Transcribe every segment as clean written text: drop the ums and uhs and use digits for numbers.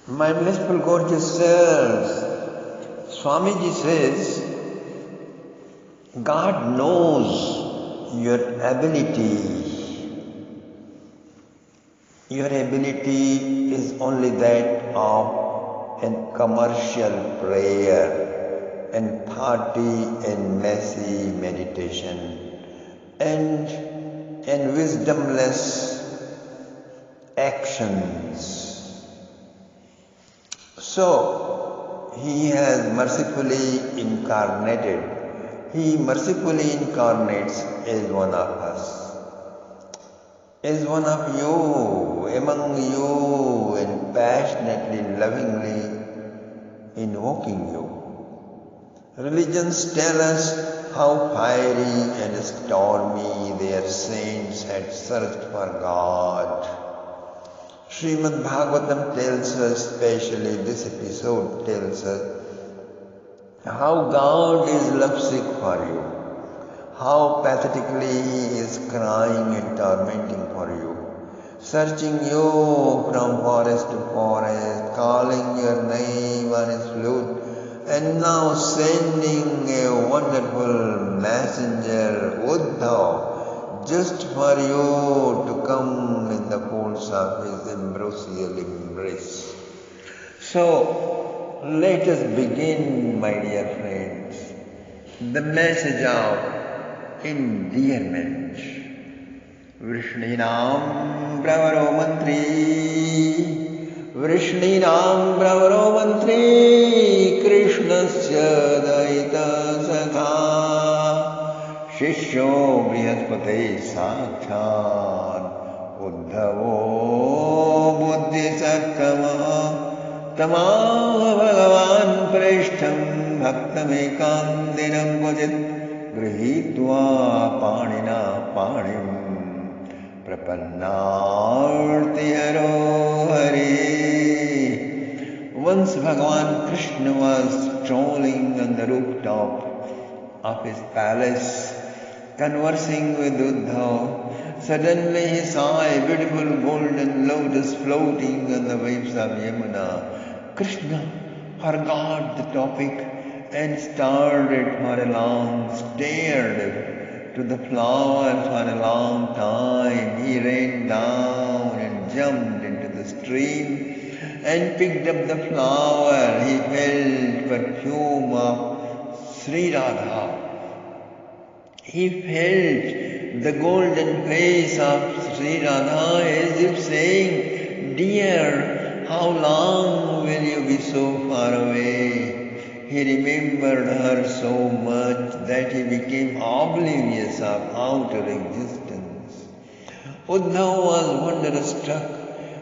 My blissful gorgeous sirs, Swamiji says, God knows your ability. Your ability is only that of a commercial prayer and party and messy meditation and wisdomless actions. So, He has mercifully incarnated. He mercifully incarnates as one of us, as one of you, among you, and passionately, lovingly invoking you. Religions tell us how fiery and stormy their saints had searched for God. Srimad Bhagavatam tells us, especially this episode tells us, how God is lovesick for you, how pathetically He is crying and tormenting for you, searching you from forest to forest, calling your name on His flute, and now sending a wonderful messenger, Uddhav, just for you to come in the folds of His ambrosial embrace. So, let us begin, my dear friends, the message of endearment. Vrishninam pravaro mantri, Vrishninam pravaro mantri, Krishnasya daita sakha, Shishyo brihaspate sakshad, Uddhavo buddhi sakkama, तमाह भगवान प्रेष्ठं भक्तमेकान्तिनं क्वचित् गृहीत्वा पाणिना पाणिं प्रपन्नार्तिहरो हरे. Once Bhagavan Krishna was strolling on the rooftop of his palace, conversing with Uddhav. Suddenly he saw a beautiful golden lotus floating on the waves of Yamuna. Krishna forgot the topic and stared to the flower for a long time. He ran down and jumped into the stream and picked up the flower. He felt perfume of Sri Radha. He felt the golden face of Sri Radha as if saying, "Dear, how long will you be so far away?" He remembered her so much that he became oblivious of outer existence. Uddhav was wonderstruck.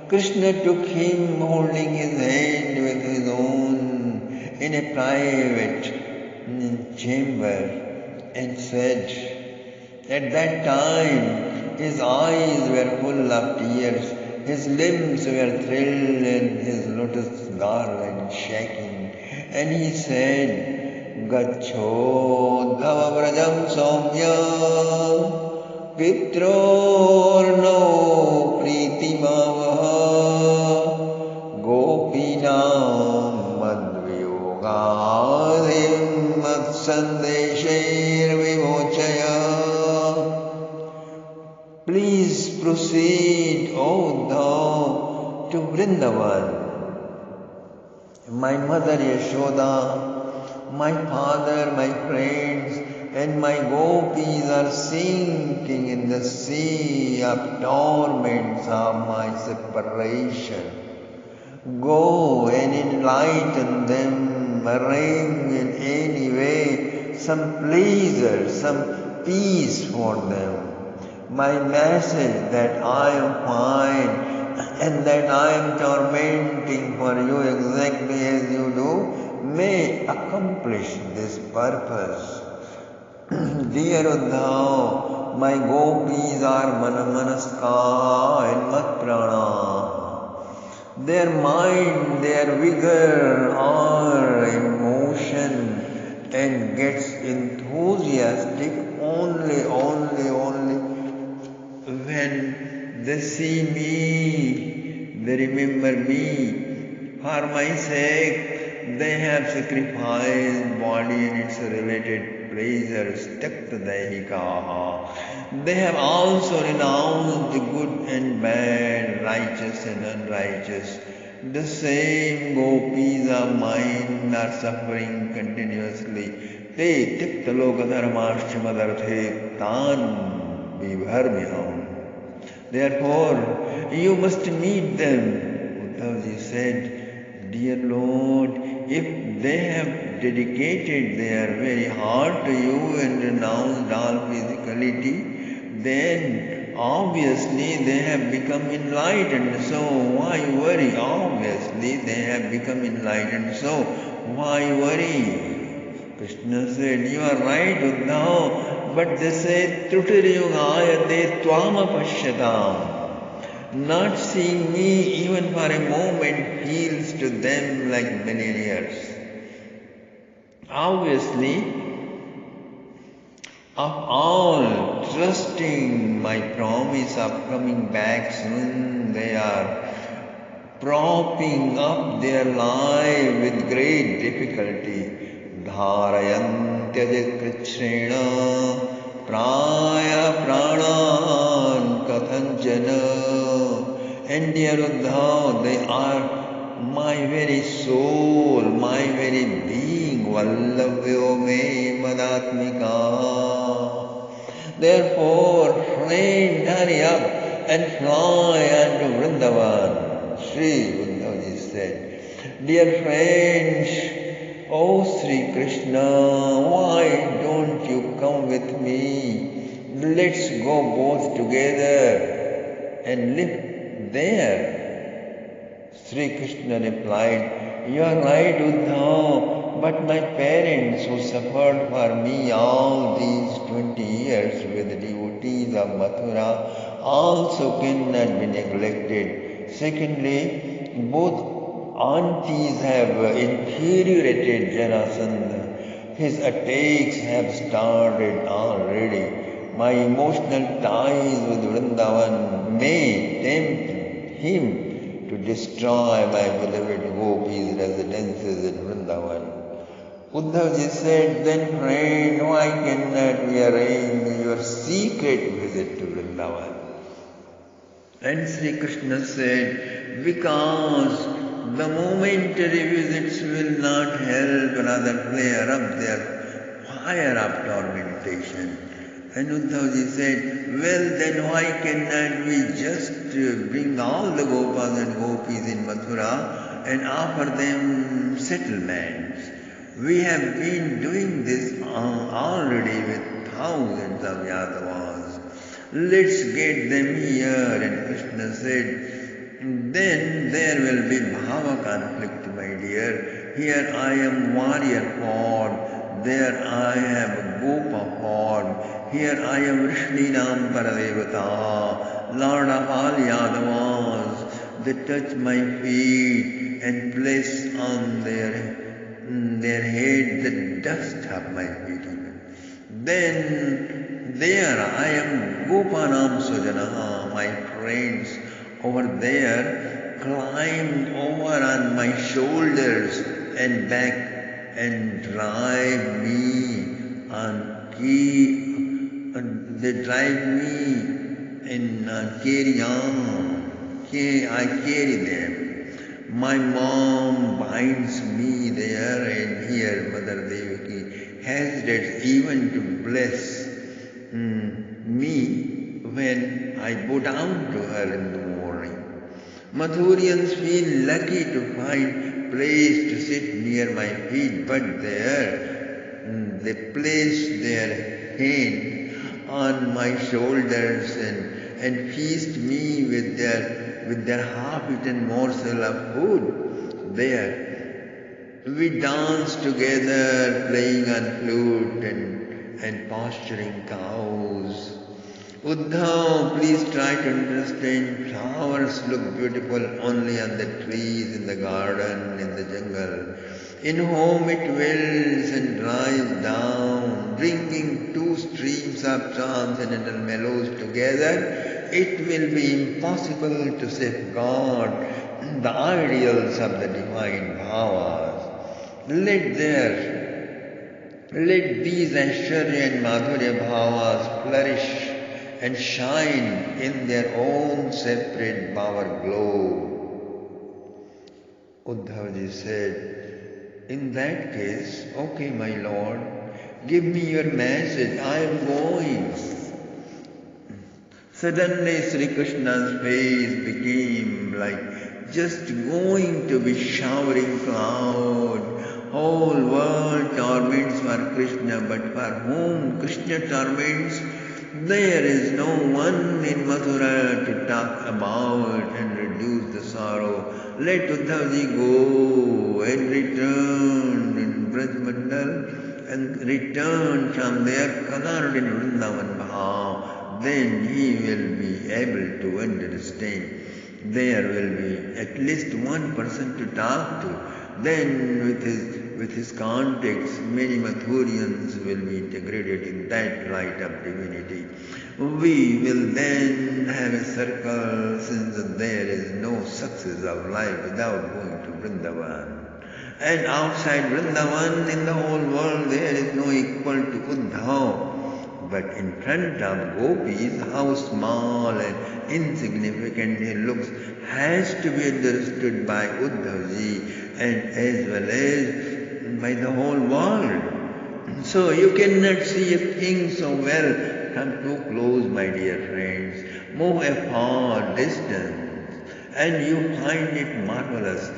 Krishna took him, holding his hand with his own in a private chamber, and said, at that time his eyes were full of tears, his limbs were thrilled and his lotus garland shaking, and he said, Gacchodhava vrajam somya pitrorno pritimavaha gopinam madviyogadhim matsandeshair vimochaya. Please proceed, O Uddhav, to Vrindavan. My mother Yashoda, my father, my friends, and my gopis are sinking in the sea of torments of my separation. Go and enlighten them, bring in any way some pleasure, some peace for them. My message that I am fine and that I am tormenting for you exactly as you do may accomplish this purpose. Dear Uddhav, my gopis are manamanaska and matprana. Their mind, their vigor are in motion and gets enthusiastic only when they see me, they remember me. For my sake, they have sacrificed body and its related pleasures, tyakta daihikaha. They have also renounced the good and bad, righteous and unrighteous. The same gopis of mine are suffering continuously. Te tyakta loka dharmashchamadarte tan vibharmyam. Therefore, you must meet them. Uddhavji said, Dear Lord, if they have dedicated their very heart to you and renounced all physicality, then obviously they have become enlightened. So why worry? Obviously they have become enlightened. So why worry? Krishna said, You are right, Uddhav, but they say, Trutiriyugayate tvama pashyatam. Not seeing me even for a moment feels to them like many years. Obviously, of all trusting my promise of coming back soon, they are propping up their life with great difficulty. Dharayantyajit krichrena praya pranan kathanjana. And dear Uddhav, they are my very soul, my very being, Vallavyo me madatmika. Therefore, friend, hurry up and fly unto Vrindavan. Sri Uddhavji said, Dear friends, O Sri Krishna, why don't you come with me? Let's go both together and live there. Sri Krishna replied, You are right, Uddhav, but my parents who suffered for me all these 20 years with the devotees of Mathura also cannot be neglected. Secondly, both aunties have infuriated Jarasandha. His attacks have started already. My emotional ties with Vrindavan may tempt him to destroy my beloved gopis' residences in Vrindavan. Uddhavji said, Then friend, why cannot we arrange your secret visit to Vrindavan? And Sri Krishna said, Because the momentary visits will not help, rather flare up their fire of tormentation. And Uddhavji said, Well then why cannot we just bring all the gopas and gopis in Mathura and offer them settlements? We have been doing this already with thousands of Yadavas. Let's get them here. And Krishna said, Then there will be bhava conflict, my dear. Here I am warrior form, there I am gopa form. Here I am Vrishninam Paradevata, Lord of all Yadavas. They touch my feet and place on their head the dust of my feet. Then there I am Gopanam Sujanaha, my friends over there climb over on my shoulders and back and drive me on key. They drive me in carry-on. I carry them. My mom binds me there, and here Mother Devaki hesitates even to bless me when I bow down to her in the morning. Mathurians feel lucky to find place to sit near my feet, but there they place their hand on my shoulders and feast me with their half-eaten morsel of food. There we dance together, playing on flute and pasturing cows. Uddhav, please try to understand. Flowers look beautiful only on the trees, in the garden, in the jungle. In whom it wells and dries down, bringing two streams of transcendental mellows together, it will be impossible to safeguard the ideals of the divine bhavas. Let these Aishwarya and Madhurya bhavas flourish and shine in their own separate power globe. Uddhavji said, in that case, okay, my Lord, give me your message, I am going. Suddenly Sri Krishna's face became like just going to be showering cloud. Whole world torments for Krishna, but for whom Krishna torments, there is no one in Mathura to talk about and reduce the sorrow. Let Uddhavji go and return in Brajmandal and return from there coloured in Vrindavan Bhav. Then he will be able to understand. There will be at least one person to talk to. Then with his context, many Mathurians will be integrated in that light of divinity. We will then have a circle, since there is no success of life without going to Vrindavan. And outside Vrindavan, in the whole world, there is no equal to Uddhav. But in front of gopis, how small and insignificant he looks has to be understood by Uddhavji and as well as by the whole world. So you cannot see a thing so well from too close, my dear friends. Move a far distance and you find it marvelous.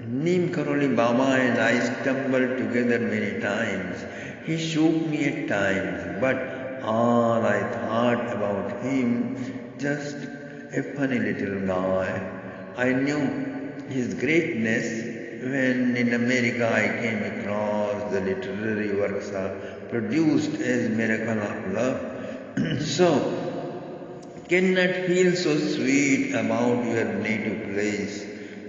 Neem Karoli Baba and I stumbled together many times. He shook me at times, but all I thought about him, just a funny little guy. I knew his greatness when in America I came across the literary works produced as Miracle of Love. So, cannot feel so sweet about your native place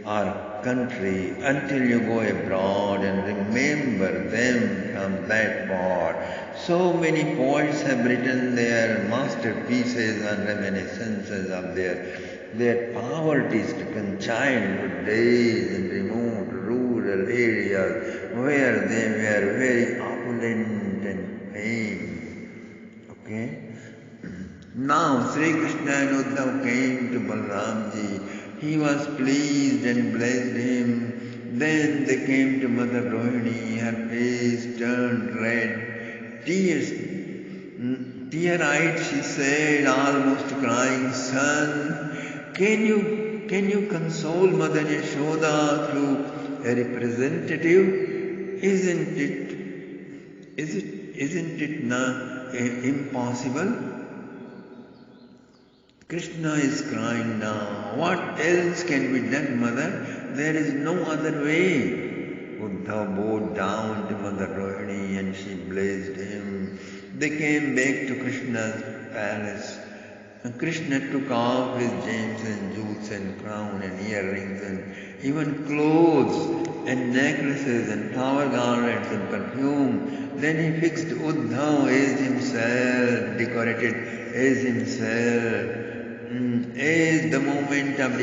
or country until you go abroad and remember them from that far. So many poets have written their masterpieces and reminiscences of their poverty-stricken childhood days in remote rural areas where they were very opulent and famous. Okay? Now Sri Krishna and Uddhav came to Balramji. He was pleased and blessed him. Then they came to Mother Rohini. Her face turned red. Tear-eyed, she said, almost crying, "Son, can you console Mother Yashoda through a representative? Isn't it impossible? Krishna is crying now. What else can be done, Mother? There is no other way." Uddhav bowed down to Mother Rohini and she blessed him. They came back to Krishna's palace. Krishna took off his gems and jewels and crown and earrings and even clothes and necklaces and flower garlands and perfume. Then he fixed Uddhav as himself, decorated as himself. At the moment of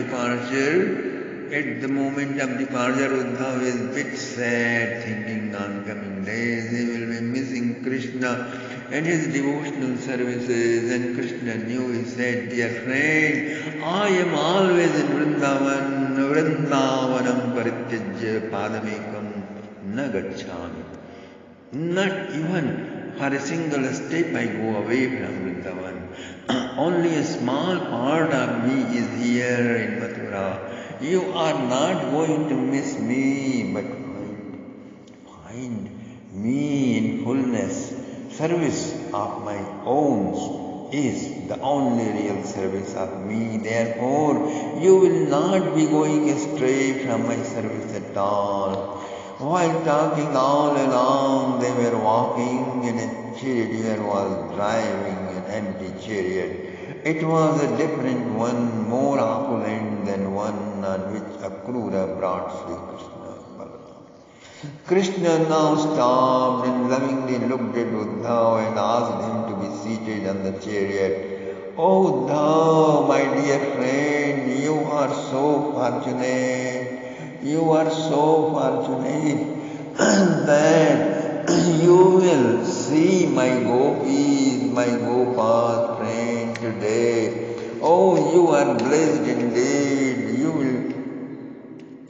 departure, Uddhav is a bit sad, thinking on coming days he will be missing Krishna and his devotional services. And Krishna knew, he said, "Dear friend, I am always in Vrindavan, Vrindavanam parityajya padamekam na gacchami." Not even for a single step I go away from Vrindavan. Only a small part of me is here in Mathura. You are not going to miss me, but find me in fullness. Service of my own is the only real service of me. Therefore, you will not be going astray from my service at all. While talking all along, they were walking and a charioteer was driving an empty chariot. It was a different one, more opulent than one on which Akrura brought Sri Krishna. Krishna now stopped and lovingly looked at Uddhav and asked him to be seated on the chariot. Oh thou, my dear friend, you are so fortunate. You are so fortunate that you will see my gopis, my Gopal friend today. Oh, you are blessed indeed.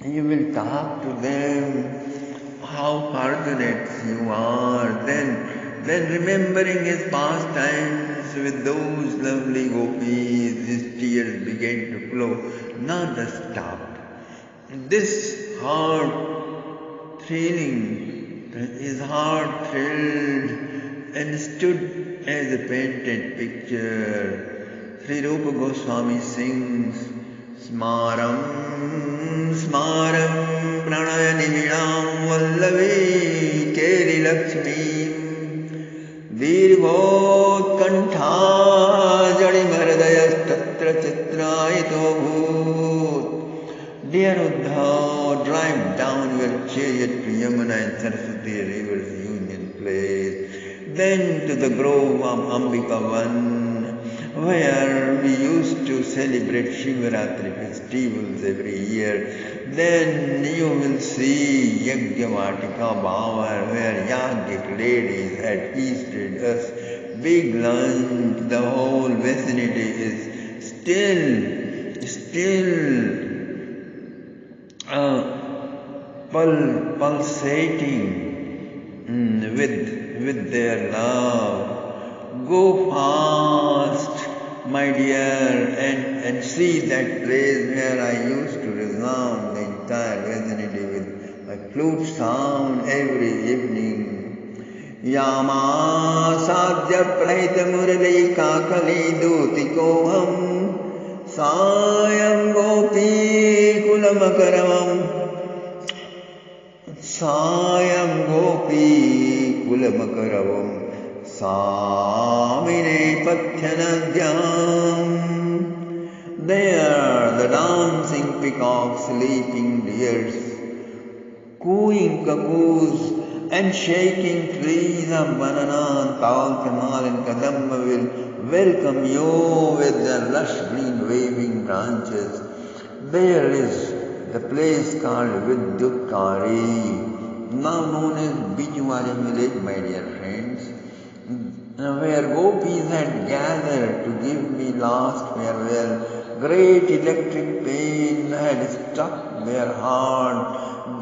You will talk to them. How fortunate you are. Then remembering his pastimes with those lovely gopis, his tears began to flow, not stopped. This heart thrilling, his heart thrilled and stood as a painted picture. Sri Rupa Goswami sings, Smaram, Smaram, Pranayanividam Vallavi Keri Lakshmi Dirghot Jadi Maradayas Tatra Chitrayito Bhut. Dear Uddhav, drive down your chariot to Yamuna and Saraswati rivers union place, then to the grove of Ambikavan, where we used to celebrate Shivaratri festivals every year. Then you will see Yajnavatika Bower, where Yajnik ladies had feasted us. Big lunch, the whole vicinity is still pulsating with their love. Go fast, my dear, and see that place where I used to resound the entire vicinity with my flute sound every evening. Yama sadhya prahita murali kakali dutikoham Sayam gopi kulamakaramam Sayam gopi kulamakaram Samine pathyanadyam. There the dancing peacocks, sleeping deers, cooing cuckoos and shaking trees of banana, tal, tamal and kadamba will welcome you with their lush green waving branches. There is the place called Vidyutkari, now known as Bijuwali village, my dear friends, where gopis had gathered to give me last farewell. Great electric pain had struck their heart,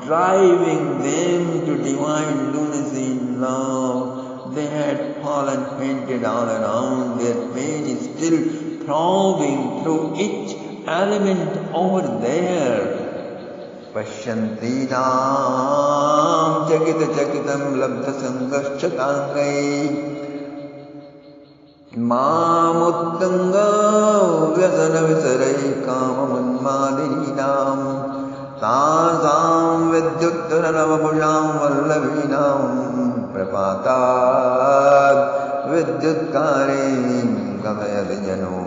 driving them to divine lunacy in love. They had fallen fainted all around. Their pain is still throbbing through each element over there. Pashyanti nam chakitam labdha sangaschatangai Mamuttanga vyasana visarai kamamanmadinam Tasam vidyuttara navapusham vallavinam Prapatat vidyutkarim kamayadijano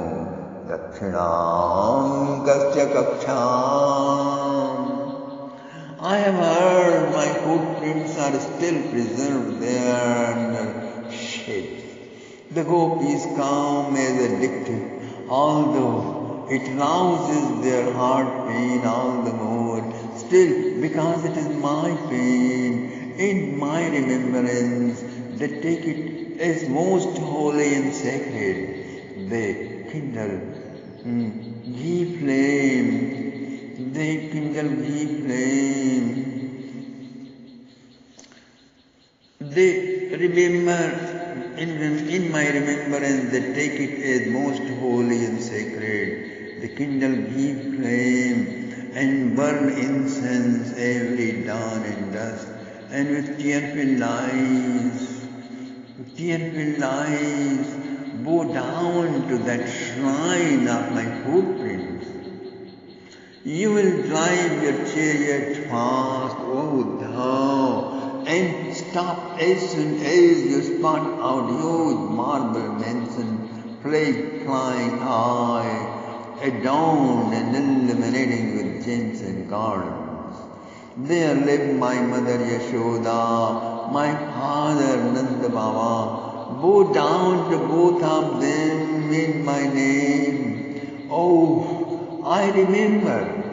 Dakshinam kasya kaksham. I have heard my footprints are still preserved there under shades. The gopis calm as addicted, although it rouses their heart pain all the more. Still, because it is my pain, in my remembrance, they take it as most holy and sacred. They kindle ghee flame. They kindle ghee flame. They remember. In my remembrance, they take it as most holy and sacred. They kindle ghee flame and burn incense every dawn and dusk, and with tearful eyes, bow down to that shrine of my footprints. You will drive your chariot fast, O thou, and stop as soon as you spot out huge marble mansion, flying high, adorned and illuminating with gems and garlands. There lived my mother Yashoda, my father Nanda Baba, bow down to both of them in my name. Oh, I remember